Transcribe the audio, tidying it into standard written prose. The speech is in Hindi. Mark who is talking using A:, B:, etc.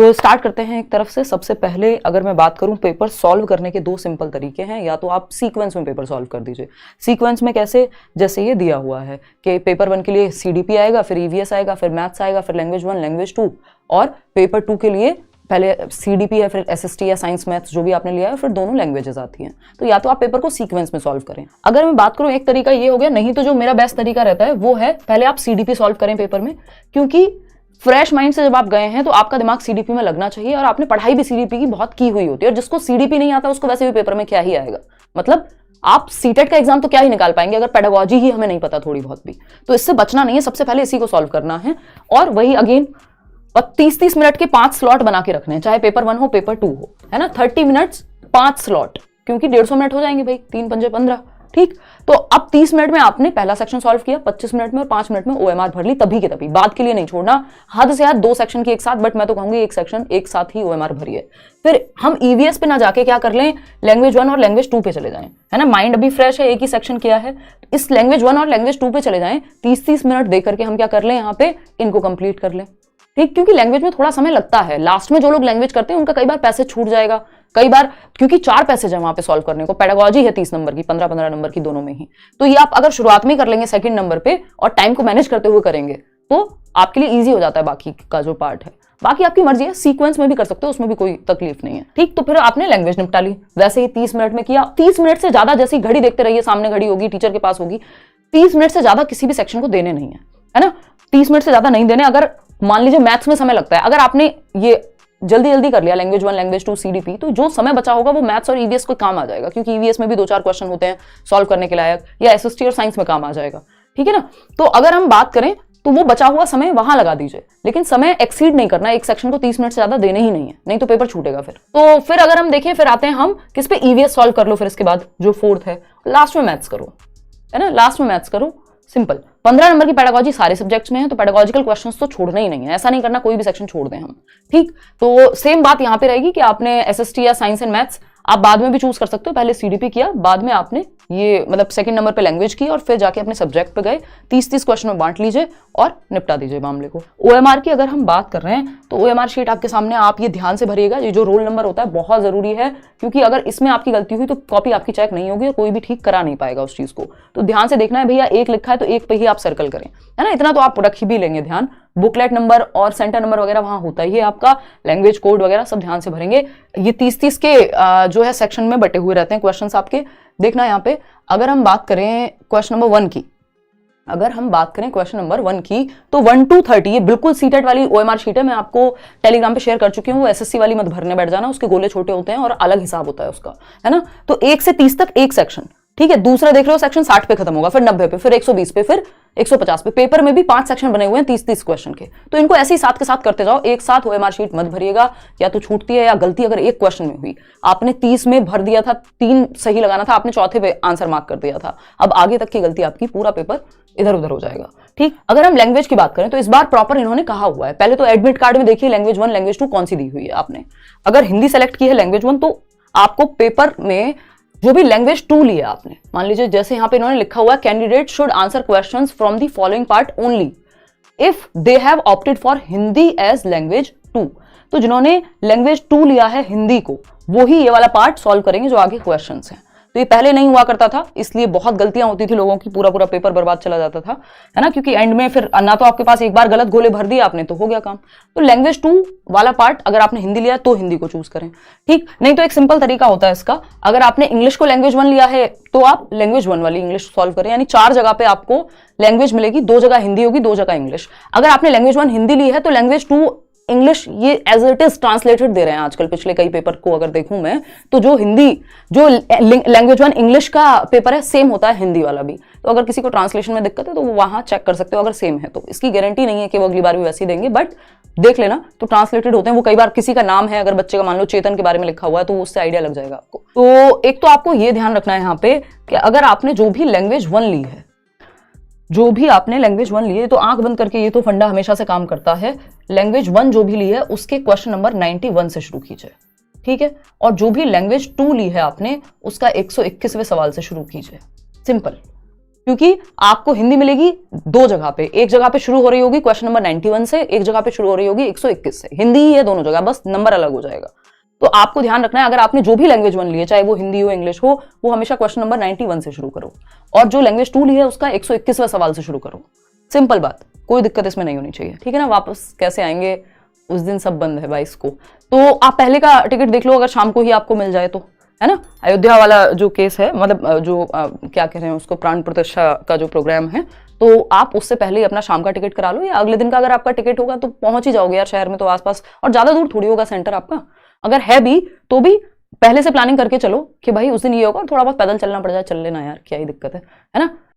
A: तो स्टार्ट करते हैं एक तरफ से। सबसे पहले अगर मैं बात करूं, पेपर सॉल्व करने के दो सिंपल तरीके हैं। या तो आप सीक्वेंस में पेपर सॉल्व कर दीजिए। सीक्वेंस में कैसे, जैसे ये दिया हुआ है कि पेपर 1 के लिए CDP आएगा, फिर EVS आएगा, फिर मैथ्स आएगा, फिर लैंग्वेज 1, लैंग्वेज 2, और पेपर 2 के लिए पहले CDP है, फिर SST या साइंस मैथ्स जो भी आपने लिया है, फिर दोनों लैंग्वेजेस आती हैं। तो या तो आप पेपर को सीक्वेंस में सॉल्व करें। अगर मैं बात करूं, एक तरीका ये हो गया, नहीं तो जो मेरा बेस्ट तरीका रहता है वो है पहले आप CDP सॉल्व करें पेपर में, क्योंकि फ्रेश माइंड से जब आप गए हैं तो आपका दिमाग CDP में लगना चाहिए, और आपने पढ़ाई भी CDP की बहुत की हुई होती है। और जिसको CDP नहीं आता उसको वैसे भी पेपर में क्या ही आएगा, मतलब आप सीटेट का एग्जाम तो क्या ही निकाल पाएंगे अगर पेडागोजी ही हमें नहीं पता थोड़ी बहुत भी। तो इससे बचना नहीं है, सबसे पहले इसी को सॉल्व करना है। और वही अगेन, और 30-30 मिनट के 5 स्लॉट बना के रखने हैं, चाहे पेपर 1 हो पेपर 2 हो, है ना। 30 मिनट्स 5 स्लॉट, क्योंकि 150 मिनट हो जाएंगे भाई, 3 पंजे 15, ठीक। तो अब 30 मिनट में आपने पहला सेक्शन सॉल्व किया, 25 मिनट में और 5 मिनट में OMR भर ली, तभी के तभी, बाद के लिए नहीं छोड़ना। हद से हद 2 सेक्शन की एक साथ, बट मैं तो कहूंगी एक सेक्शन एक साथ ही OMR भरिए। फिर हम EVS पे ना जाके क्या कर लें, लैंग्वेज 1 और लैंग्वेज 2 पे चले जाएं, है ना। माइंड अभी फ्रेश है, एक ही सेक्शन किया है, इस लैंग्वेज 1 और लैंग्वेज 2 पे चले जाएं। 30-30 मिनट दे करके हम क्या कर लें, यहाँ पे इनको कंप्लीट कर लें, ठीक। क्योंकि लैंग्वेज में थोड़ा समय लगता है, लास्ट में जो लोग लैंग्वेज करते हैं उनका कई बार पैसे छूट जाएगा, कई बार, क्योंकि 4 पैसेज है वहां पे सॉल्व करने को। पेडागोजी है 30 नंबर की, 15-15 नंबर की दोनों में ही। तो ये आप अगर शुरुआत में कर लेंगे सेकंड नंबर पे और टाइम को मैनेज करते हुए करेंगे तो आपके लिए ईजी हो जाता है बाकी का जो पार्ट है। बाकी आपकी मर्जी है, सीक्वेंस में भी कर सकते हो, उसमें भी कोई तकलीफ नहीं है, ठीक। तो फिर आपने लैंग्वेज निपटा ली, वैसे ही 30 मिनट में किया। 30 मिनट से ज्यादा, जैसी घड़ी देखते रहिए, सामने घड़ी होगी, टीचर के पास होगी, 30 मिनट से ज्यादा किसी भी सेक्शन को देने नहीं है ना। 30 मिनट से ज्यादा नहीं देने। अगर मान लीजिए मैथ्स में समय लगता है, अगर आपने ये जल्दी जल्दी कर लिया लैंग्वेज 1, लैंग्वेज 2, CDP, तो जो समय बचा होगा वो मैथ्स और EVS को काम आ जाएगा, क्योंकि EVS में भी 2-4 क्वेश्चन होते हैं सॉल्व करने के लायक, या SST और साइंस में काम आ जाएगा, ठीक है ना। तो अगर हम बात करें तो वो बचा हुआ समय वहां लगा दीजिए, लेकिन समय एक्सीड नहीं करना, एक सेक्शन को 30 मिनट से ज्यादा देने ही नहीं है, नहीं तो पेपर छूटेगा फिर। तो फिर अगर हम देखें, फिर आते हैं हम किस पे, EVS सॉल्व कर लो, फिर इसके बाद जो 4th है, लास्ट में मैथ्स करो, है ना, लास्ट में मैथ्स करो, सिंपल। 15 नंबर की पेडागोजी सारे सब्जेक्ट्स में है, तो पेडागोजिकल क्वेश्चंस तो छोड़ना ही नहीं है, ऐसा नहीं करना कोई भी सेक्शन छोड़ दें हम, ठीक। तो सेम बात यहां पे रहेगी कि आपने SST या साइंस एंड मैथ्स आप बाद में भी चूज कर सकते हो, पहले CDP किया, बाद में आपने ये मतलब सेकंड नंबर पे लैंग्वेज की, और फिर जाके अपने सब्जेक्ट पे गए, 30-30 क्वेश्चन में बांट लीजिए और निपटा दीजिए मामले को। OMR की अगर हम बात कर रहे हैं तो OMR शीट आपके सामने, आप ये ध्यान से भरिएगा, ये जो रोल नंबर होता है बहुत जरूरी है, क्योंकि अगर इसमें आपकी गलती हुई तो कॉपी आपकी चेक नहीं होगी और कोई भी ठीक करा नहीं पाएगा उस चीज को। तो ध्यान से देखना है भैया, 1 लिखा है तो 1 पे ही आप सर्कल करें, है ना, इतना तो आप रख भी लेंगे ध्यान। बुकलेट नंबर और सेंटर नंबर वगैरह वहां होता ही है आपका, लैंग्वेज कोड वगैरह सब ध्यान से भरेंगे। ये 30-30 के जो है सेक्शन में बटे हुए रहते हैं क्वेश्चंस आपके, देखना यहाँ पे। अगर हम बात करें क्वेश्चन नंबर 1 की, अगर हम बात करें क्वेश्चन नंबर 1 की, तो 1 to 30 ये बिल्कुल सीटेट वाली OMR शीट है, मैं आपको टेलीग्राम पे शेयर कर चुकी हूँ। वो SSC वाली मत भरने बैठ जाना, उसके गोले छोटे होते हैं और अलग हिसाब होता है उसका, है ना। तो 1 से 30 तक एक सेक्शन, ठीक है। दूसरा देख रहे हो सेक्शन 60 पे खत्म होगा, फिर 90 पे, फिर 120 पे, फिर 150 पे। पेपर में भी 5 सेक्शन बने हुए हैं 30-30 क्वेश्चन के, तो इनको ऐसे ही साथ के साथ करते जाओ, एक साथ OMR शीट मत भरिएगा, या तो छूटती है या गलती अगर एक क्वेश्चन में हुई, आपने 30 में भर दिया था, 3 सही लगाना था, आपने चौथे पे आंसर मार्क कर दिया था, अब आगे तक की गलती आपकी, पूरा पेपर इधर उधर हो जाएगा, ठीक। अगर हम लैंग्वेज की बात करें तो इस बार प्रॉपर इन्होंने कहा हुआ है, पहले तो एडमिट कार्ड में देखिए लैंग्वेज 1, लैंग्वेज 2 कौन सी दी हुई है आपने। अगर हिंदी सेलेक्ट की है लैंग्वेज 1, तो आपको पेपर में जो भी लैंग्वेज 2 लिया आपने, मान लीजिए जैसे यहां पे इन्होंने लिखा हुआ है, candidate should answer questions from the following part only if they have opted for Hindi as language 2। तो जिन्होंने लैंग्वेज 2 लिया है हिंदी को, वो ही ये वाला पार्ट सॉल्व करेंगे जो आगे क्वेश्चंस हैं। तो ये पहले नहीं हुआ करता था, इसलिए बहुत गलतियां होती थी लोगों की, पूरा पूरा पेपर बर्बाद चला जाता था, है ना, क्योंकि एंड में फिर ना तो आपके पास एक बार गलत गोले भर दिए आपने तो हो गया काम। तो लैंग्वेज 2 वाला पार्ट अगर आपने हिंदी लिया है तो हिंदी को चूज करें, ठीक। नहीं तो एक सिंपल तरीका होता है इसका, अगर आपने इंग्लिश को लैंग्वेज 1 लिया है तो आप लैंग्वेज 1 वाली इंग्लिश सॉल्व करें, यानी 4 जगह पे आपको लैंग्वेज मिलेगी, 2 जगह हिंदी होगी, 2 जगह इंग्लिश। अगर आपने लैंग्वेज 1 हिंदी ली है तो लैंग्वेज 2 इंग्लिश ये एज इट इज ट्रांसलेटेड दे रहे हैं आजकल, पिछले कई पेपर को अगर देखूं मैं तो जो हिंदी, जो लैंग्वेज 1 इंग्लिश का पेपर है सेम होता है हिंदी वाला भी। तो अगर किसी को ट्रांसलेशन में दिक्कत है तो वो वहां चेक कर सकते हो, अगर सेम है तो। इसकी गारंटी नहीं है कि वो अगली बार भी वैसे ही देंगे, बट देख लेना, तो ट्रांसलेटेड होते हैं वो। कई बार किसी का नाम है, अगर बच्चे का मान लो चेतन के बारे में लिखा हुआ है, तो उससे आइडिया लग जाएगा आपको। तो एक तो आपको ये ध्यान रखना है यहाँ पे कि अगर आपने जो भी लैंग्वेज 1 ली है, जो भी आपने लैंग्वेज 1 ली है, तो आंख बंद करके, ये तो फंडा हमेशा से काम करता है, लैंग्वेज 1 जो भी ली है उसके क्वेश्चन नंबर 91 से शुरू कीजिए, ठीक है। और जो भी लैंग्वेज 2 ली है आपने, उसका 121वें सवाल से शुरू कीजिए, सिंपल। क्योंकि आपको हिंदी मिलेगी दो जगह पे, एक जगह पे शुरू हो रही होगी क्वेश्चन नंबर 91 से, एक जगह पे शुरू हो रही होगी 121 से। हिंदी ही है दोनों जगह, बस नंबर अलग हो जाएगा। तो आपको ध्यान रखना है, अगर आपने जो भी लैंग्वेज 1 ली है, चाहे वो हिंदी हो इंग्लिश हो, वो हमेशा क्वेश्चन नंबर 91 से शुरू करो, और जो लैंग्वेज 2 ली है उसका 121वां सवाल से शुरू करो। सिंपल बात, कोई दिक्कत इसमें नहीं होनी चाहिए, ठीक है ना। वापस कैसे आएंगे, उस दिन सब बंद है 22 को, तो आप पहले का टिकट देख लो, अगर शाम को ही आपको मिल जाए तो, है ना। अयोध्या वाला जो केस है, मतलब जो क्या कह रहे हैं उसको, प्राण प्रतिष्ठा का जो प्रोग्राम है, तो आप उससे पहले ही अपना शाम का टिकट करा लो, या अगले दिन का अगर आपका टिकट होगा तो पहुंच ही जाओगे यार शहर में, तो आसपास, और ज्यादा दूर थोड़ी होगा सेंटर आपका। अगर है भी तो भी पहले से प्लानिंग करके चलो कि भाई उस दिन ये होगा, और थोड़ा बहुत पैदल चलना पड़ जाए, चल लेना यार, क्या ही दिक्कत है ना।